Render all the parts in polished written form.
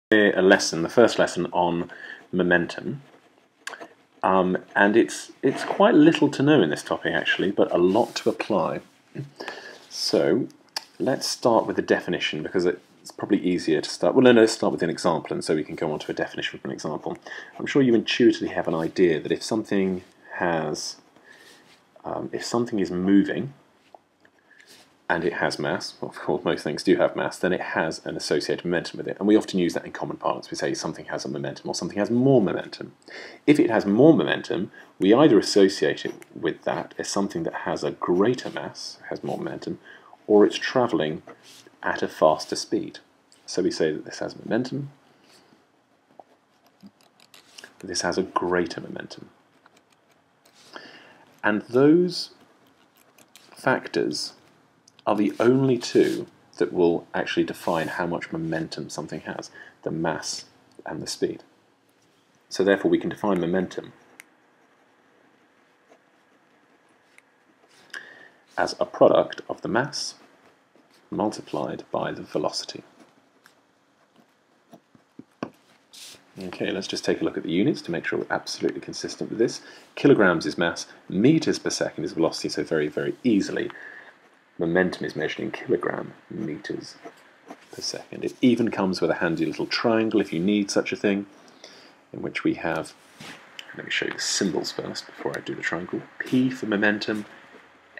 A lesson, the first lesson on momentum, and it's quite little to know in this topic actually, but a lot to apply. So let's start with the definition, because it's probably easier to start. Well, no, let's start with an example, and so we can go on to a definition from an example. I'm sure you intuitively have an idea that if something is moving and it has mass, well, of course most things do have mass, then it has an associated momentum with it. And we often use that in common parlance. We say something has a momentum or something has more momentum. If it has more momentum, we either associate it with that as something that has a greater mass, has more momentum, or it's travelling at a faster speed. So we say that this has momentum, that this has a greater momentum. And those factors are the only two that will actually define how much momentum something has, the mass and the speed. So therefore we can define momentum as a product of the mass multiplied by the velocity. Okay, let's just take a look at the units to make sure we're absolutely consistent with this. Kilograms is mass, meters per second is velocity, so very, very easily momentum is measured in kilogram meters per second. It even comes with a handy little triangle if you need such a thing, in which we have, let me show you the symbols first before I do the triangle, P for momentum,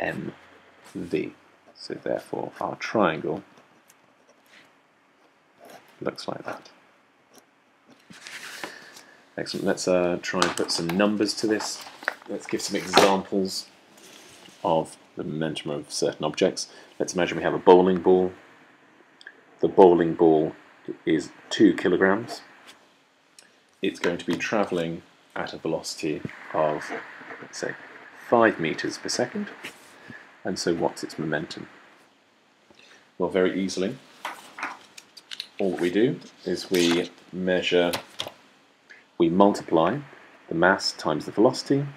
mv. So therefore our triangle looks like that. Excellent, let's try and put some numbers to this. Let's give some examples of the momentum of certain objects. Let's imagine we have a bowling ball. The bowling ball is 2 kilograms. It's going to be travelling at a velocity of, let's say, 5 meters per second. And so what's its momentum? Well, very easily, all that we do is we multiply the mass times the velocity,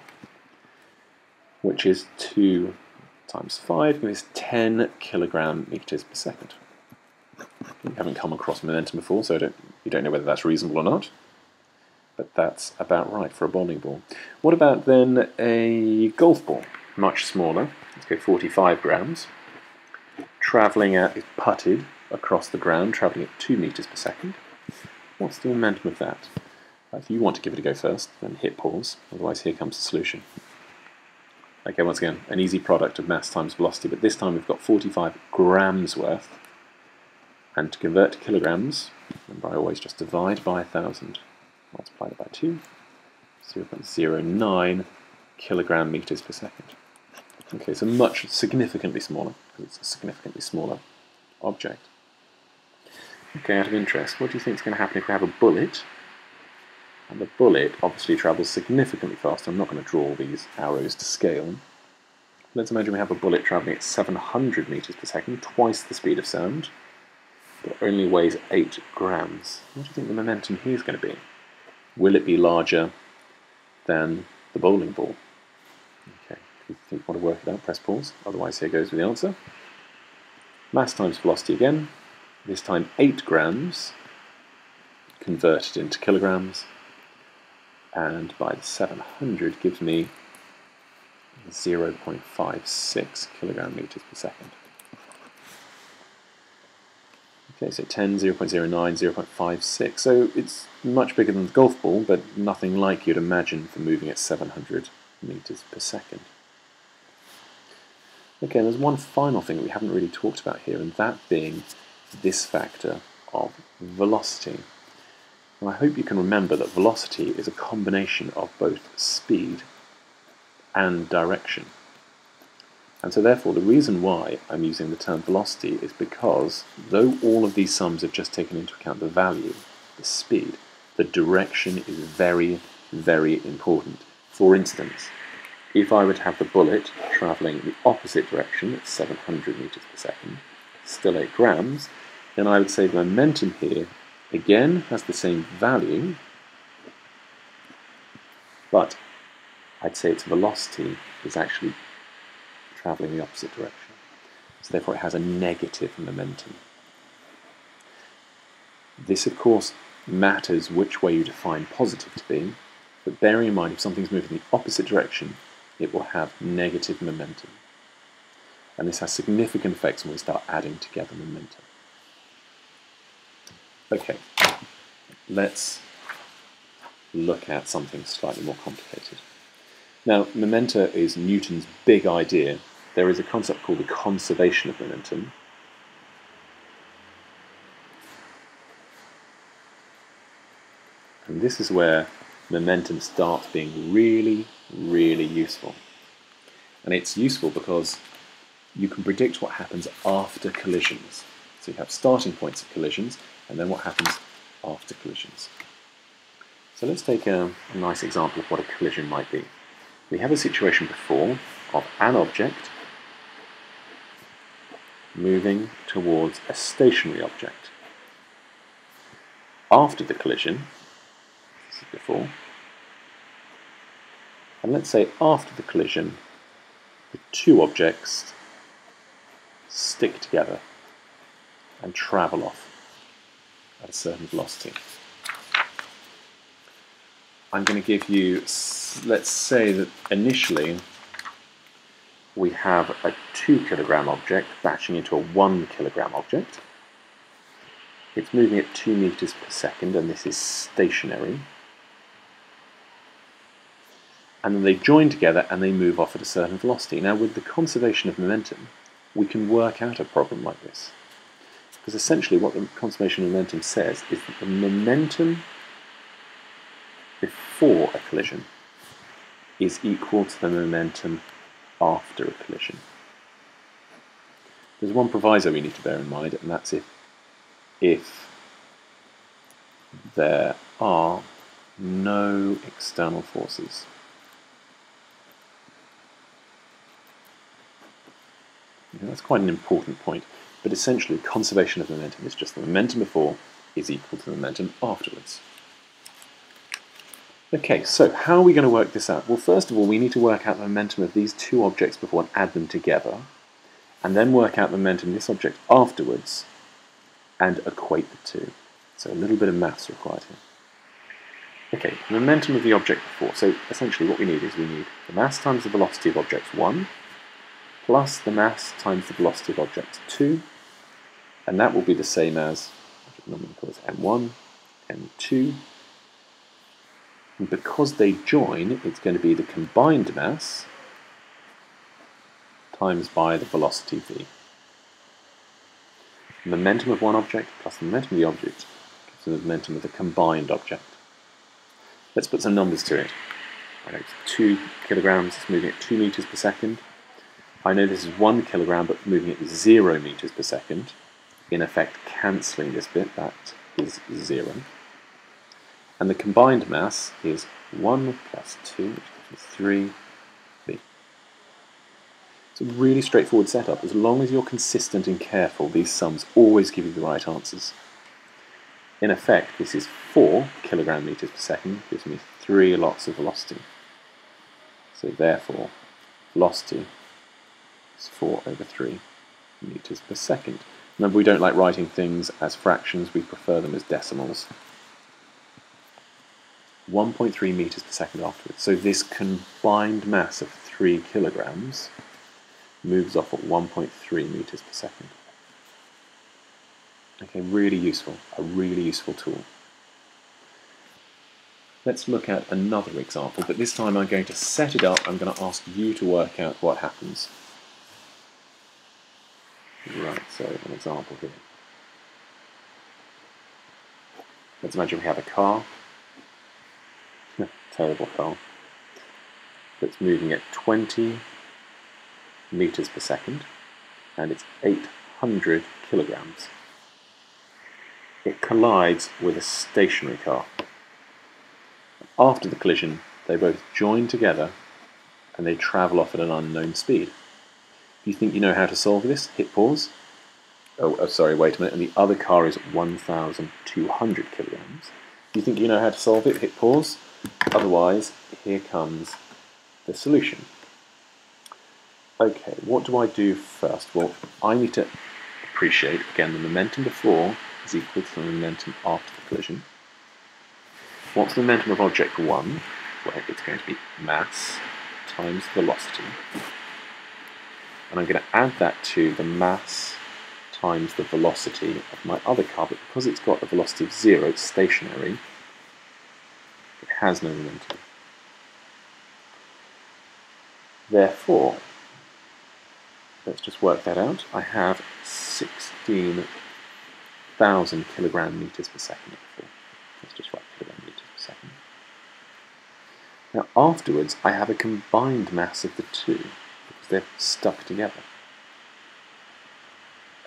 which is 2 times 5, gives 10 kilogram meters per second. We haven't come across momentum before, so you don't know whether that's reasonable or not, but that's about right for a bowling ball. What about then a golf ball? Much smaller, let's go 45 grams, is putted across the ground, travelling at 2 meters per second. What's the momentum of that? If you want to give it a go first, then hit pause, otherwise here comes the solution. Okay, once again, an easy product of mass times velocity, but this time we've got 45 grams worth. And to convert to kilograms, remember I always just divide by 1,000, multiply it by 2, 0.09 kilogram meters per second. Okay, so significantly smaller, because it's a significantly smaller object. Okay, out of interest, what do you think is going to happen if we have a bullet? And the bullet obviously travels significantly faster. I'm not going to draw these arrows to scale. Let's imagine we have a bullet travelling at 700 meters per second, twice the speed of sound, but only weighs 8 grams. What do you think the momentum here is going to be? Will it be larger than the bowling ball? Okay, if you want to work it out, press pause. Otherwise, here goes with the answer. Mass times velocity again. This time 8 grams converted into kilograms. And by the 700 gives me 0.56 kilogram meters per second. Okay, so 10, 0.09, 0.56. So it's much bigger than the golf ball, but nothing like you'd imagine for moving at 700 meters per second. Okay, there's one final thing that we haven't really talked about here, and that being this factor of velocity. And I hope you can remember that velocity is a combination of both speed and direction. And so therefore the reason why I'm using the term velocity is because though all of these sums have just taken into account the value, the speed, the direction is very, very important. For instance, if I were to have the bullet travelling the opposite direction at 700 meters per second, still 8 grams, then I would say the momentum here again has the same value, but I'd say its velocity is actually travelling the opposite direction. So therefore it has a negative momentum. This, of course, matters which way you define positive to be, but bearing in mind if something's moving in the opposite direction, it will have negative momentum. And this has significant effects when we start adding together momentum. Okay, let's look at something slightly more complicated. Now, momenta is Newton's big idea. There is a concept called the conservation of momentum. And this is where momentum starts being really, really useful. And it's useful because you can predict what happens after collisions. So you have starting points of collisions, and then what happens after collisions. So let's take a nice example of what a collision might be. We have a situation before of an object moving towards a stationary object. After the collision, this is before, and let's say after the collision, the two objects stick together and travel off at a certain velocity. I'm going to give you, let's say that initially we have a 2 kilogram object bashing into a 1 kilogram object. It's moving at 2 meters per second, and this is stationary. And then they join together and they move off at a certain velocity. Now, with the conservation of momentum, we can work out a problem like this. Because essentially what the conservation of momentum says is that the momentum before a collision is equal to the momentum after a collision. There's one proviso we need to bear in mind, and that's if there are no external forces. That's quite an important point, but essentially conservation of momentum is just the momentum before is equal to the momentum afterwards. Okay, so how are we going to work this out? Well, first of all, we need to work out the momentum of these two objects before and add them together, and then work out the momentum of this object afterwards and equate the two. So a little bit of maths required here. Okay, momentum of the object before. So essentially what we need is we need the mass times the velocity of object 1 plus the mass times the velocity of object 2, and that will be the same as, what we normally call m1, m2. And because they join, it's going to be the combined mass times by the velocity v. The momentum of one object plus the momentum of the object gives the momentum of the combined object. Let's put some numbers to it. I know it's 2 kilograms, it's moving at 2 meters per second. I know this is 1 kilogram, but moving at 0 meters per second. In effect, cancelling this bit, that is 0. And the combined mass is 1 plus 2, which gives me 3 v. It's a really straightforward setup. As long as you're consistent and careful, these sums always give you the right answers. In effect, this is 4 kilogram meters per second, gives me 3 lots of velocity. So therefore, velocity is 4 over 3 meters per second. Remember, we don't like writing things as fractions, we prefer them as decimals. 1.3 meters per second afterwards. So this combined mass of 3 kilograms moves off at 1.3 meters per second. Okay, really useful, a really useful tool. Let's look at another example, but this time I'm going to set it up. I'm going to ask you to work out what happens. Right, so an example here. Let's imagine we have a car. Terrible car. That's moving at 20 meters per second, and it's 800 kilograms. It collides with a stationary car. After the collision, they both join together and they travel off at an unknown speed. If you think you know how to solve this, hit pause. Oh, sorry, wait a minute. And the other car is 1,200 kilograms. If you think you know how to solve it, hit pause. Otherwise, here comes the solution. Okay, what do I do first? Well, I need to appreciate, again, the momentum before is equal to the momentum after the collision. What's the momentum of object 1? Well, it's going to be mass times velocity. And I'm going to add that to the mass times the velocity of my other car, but because it's got a velocity of 0, it's stationary, it has no momentum. Therefore, let's just work that out. I have 16,000 kilogram meters per second. Let's just write kilogram meters per second. Now afterwards, I have a combined mass of the two, because they're stuck together.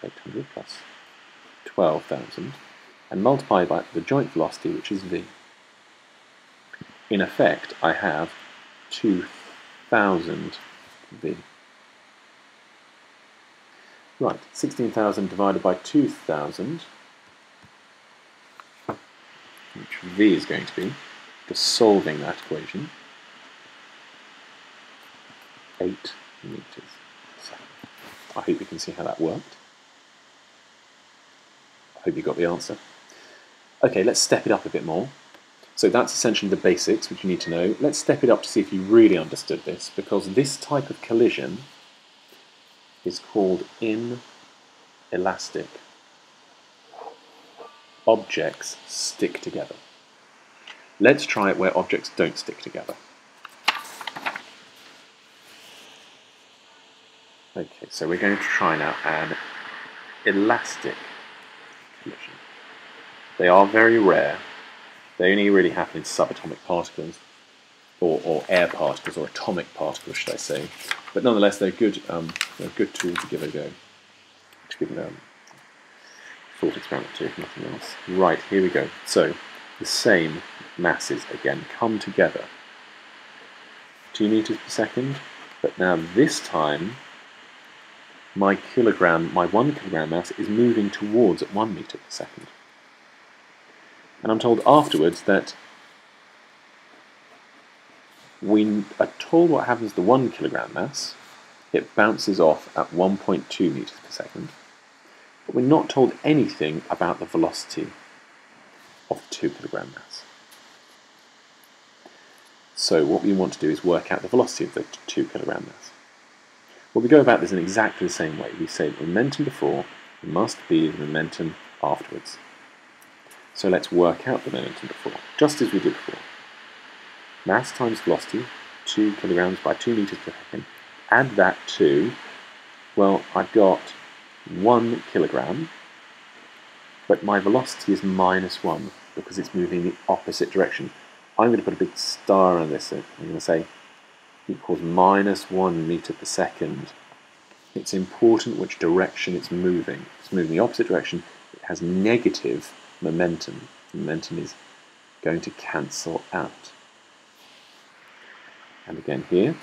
800 plus 12,000, and multiply by the joint velocity, which is v. In effect, I have 2,000 v. Right, 16,000 divided by 2,000, which v is going to be, just solving that equation, 8 meters per second. I hope you can see how that worked. I hope you got the answer. Okay, let's step it up a bit more. So that's essentially the basics which you need to know. Let's step it up to see if you really understood this, because this type of collision is called inelastic. Objects stick together. Let's try it where objects don't stick together. Okay, so we're going to try now an elastic collision. They are very rare. They only really happen in subatomic particles, or air particles, or atomic particles, should I say. But nonetheless, they're a good tool to give a go. To give a thought experiment to, if nothing else. Right, here we go. So, the same masses, again, come together. 2 meters per second, but now this time, my 1 kilogram mass is moving towards at 1 meter per second. And I'm told afterwards that we are told what happens to the 1 kilogram mass. It bounces off at 1.2 meters per second. But we're not told anything about the velocity of the 2 kilogram mass. So what we want to do is work out the velocity of the 2 kilogram mass. Well, we go about this in exactly the same way. We say the momentum before must be the momentum afterwards. So let's work out the momentum before, just as we did before. Mass times velocity, 2 kilograms by 2 meters per second. Add that to, well, I've got 1 kilogram, but my velocity is -1 because it's moving in the opposite direction. I'm going to put a big star on this. I'm going to say equals -1 meter per second. It's important which direction it's moving. It's moving in the opposite direction. It has negative momentum. The momentum is going to cancel out. And again here,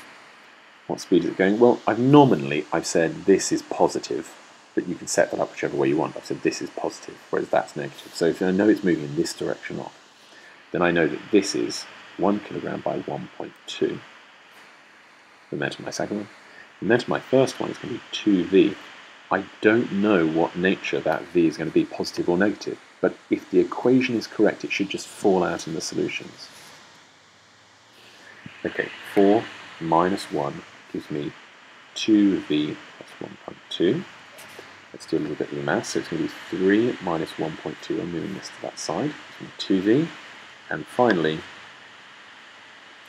what speed is it going? Well, I've said this is positive, but you can set that up whichever way you want. I've said this is positive, whereas that's negative. So if I know it's moving in this direction off, then I know that this is 1 kilogram by 1.2. The momentum of my second one. The momentum of my first one is going to be 2v. I don't know what nature that v is going to be, positive or negative, but if the equation is correct, it should just fall out in the solutions. Okay, 4 minus 1 gives me 2v plus 1.2. Let's do a little bit of the math. So it's going to be 3 minus 1.2. I'm moving this to that side. 2v. And finally,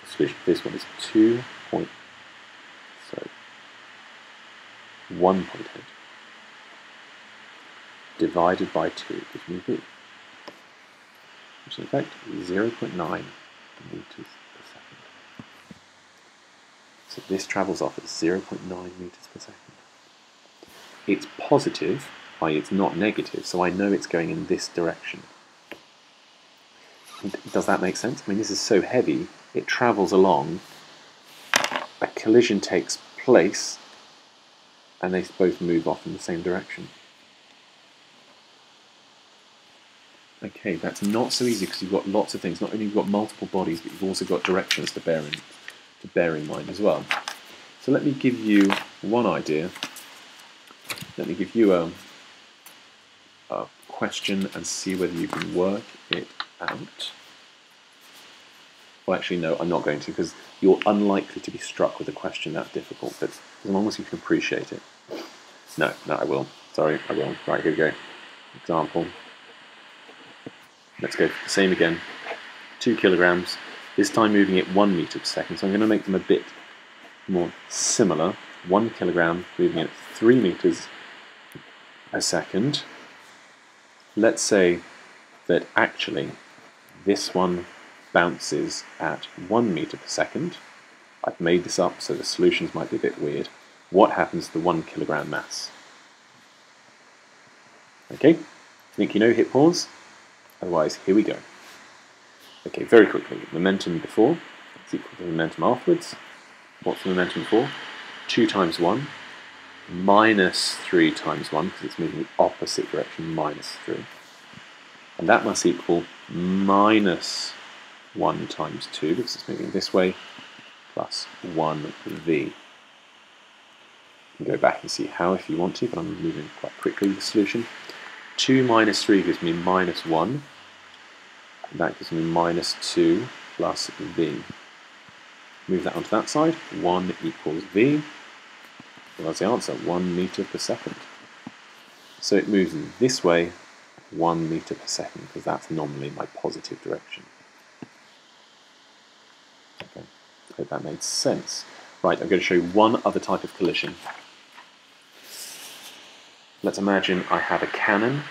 the solution for this one is 1.8 divided by 2 gives me v, which is in fact 0.9 meters per second. So this travels off at 0.9 meters per second. It's positive, i.e. it's not negative, so I know it's going in this direction. Does that make sense? I mean, this is so heavy, it travels along, a collision takes place, and they both move off in the same direction. Okay, that's not so easy because you've got lots of things. Not only you've got multiple bodies, but you've also got directions to bear in mind as well. So let me give you one idea. Let me give you a question and see whether you can work it out. Well, actually, no, I'm not going to, because you're unlikely to be struck with a question that difficult, but as long as you can appreciate it. No, I will. Sorry, I will. Right, here we go. Example. Let's go for the same again. 2 kilograms, this time moving at 1 meter per second, so I'm going to make them a bit more similar. 1 kilogram moving at 3 meters a second. Let's say that actually this one bounces at 1 meter per second. I've made this up, so the solutions might be a bit weird. What happens to the 1 kilogram mass? Okay, think you know, hit pause. Otherwise, here we go. Okay, very quickly. Momentum before is equal to momentum afterwards. What's the momentum before? 2 times 1 minus 3 times 1, because it's moving in the opposite direction, minus 3. And that must equal minus 1 times 2, because it's moving this way, plus 1v. You can go back and see how if you want to, but I'm moving quite quickly with the solution. 2 minus 3 gives me minus 1. And that gives me minus 2 plus v. Move that onto that side. 1 equals v. Well, that's the answer, 1 meter per second. So it moves this way 1 meter per second, because that's nominally my positive direction. Okay, I hope that made sense. Right, I'm going to show you one other type of collision. Let's imagine I have a cannon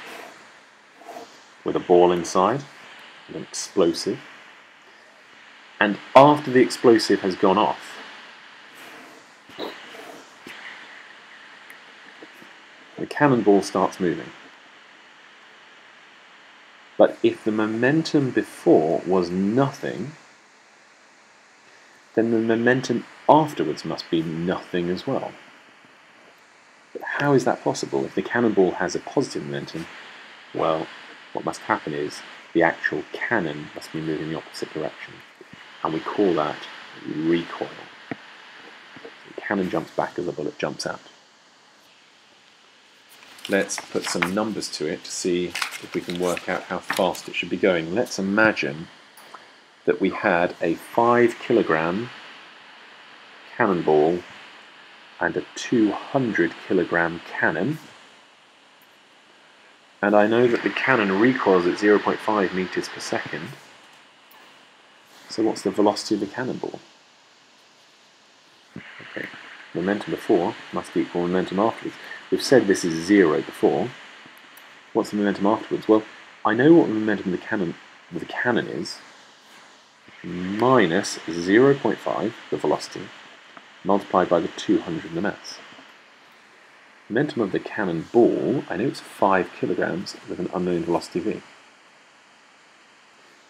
with a ball inside, and an explosive, and after the explosive has gone off, the cannonball starts moving. But if the momentum before was nothing, then the momentum afterwards must be nothing as well. But how is that possible? If the cannonball has a positive momentum, well, what must happen is the actual cannon must be moving in the opposite direction. And we call that recoil. The cannon jumps back as the bullet jumps out. Let's put some numbers to it to see if we can work out how fast it should be going. Let's imagine that we had a 5 kilogram cannonball and a 200 kilogram cannon. And I know that the cannon recoils at 0.5 meters per second. So what's the velocity of the cannonball? Okay, momentum before must equal momentum afterwards. We've said this is 0 before. What's the momentum afterwards? Well, I know what the momentum of the cannon is, minus 0.5, the velocity, multiplied by the 200, the mass. Momentum of the cannonball, I know it's 5 kilograms with an unknown velocity v.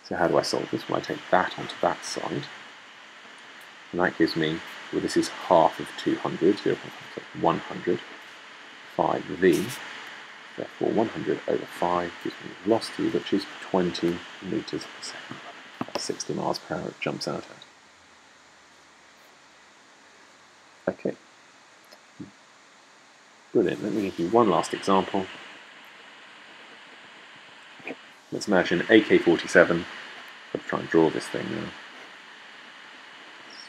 So how do I solve this? Well, I take that onto that side, and that gives me, well, this is half of 200, 0.5, so 100, 5v, therefore 100 over 5 gives me the velocity, which is 20 meters per second. That's 60 miles per hour it jumps out at. Okay. Brilliant. Let me give you one last example. Let's imagine AK-47. I'll try and draw this thing now.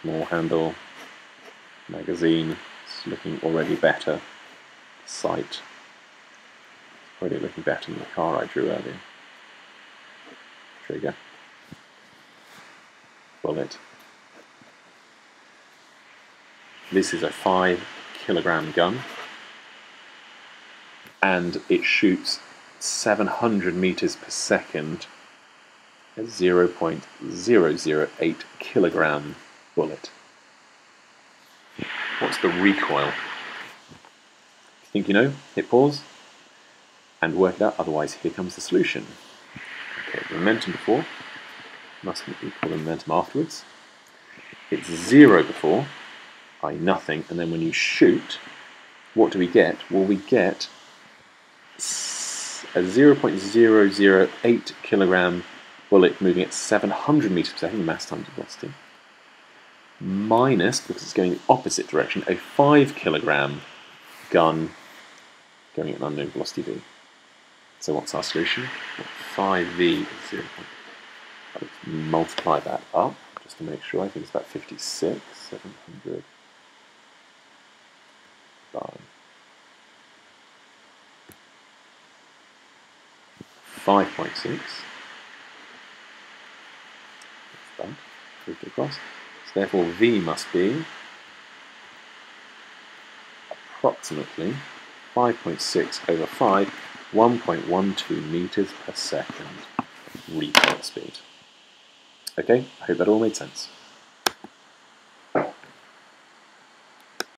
Small handle, magazine. It's looking already better. Sight. Already looking better than the car I drew earlier. Trigger. Bullet. This is a 5 kilogram gun, and it shoots 700 meters per second, a 0.008 kilogram bullet. What's the recoil? Think you know? Hit pause and work it out, otherwise here comes the solution. Okay, the momentum before must equal the momentum afterwards. It's 0 before, i.e. nothing, and then when you shoot, what do we get? Well, we get a 0.008 kilogram bullet moving at 700 meters per second, mass times velocity, minus, because it's going in the opposite direction, a 5 kilogram gun going at an unknown velocity v. So what's our solution? 5v is 0. I'll multiply that up, just just to make sure. I think it's about 56, 700 by 5.6. That's that. Moved across. So therefore V must be approximately 5.6 over 5, 1.12 meters per second recoil speed. Okay, I hope that all made sense.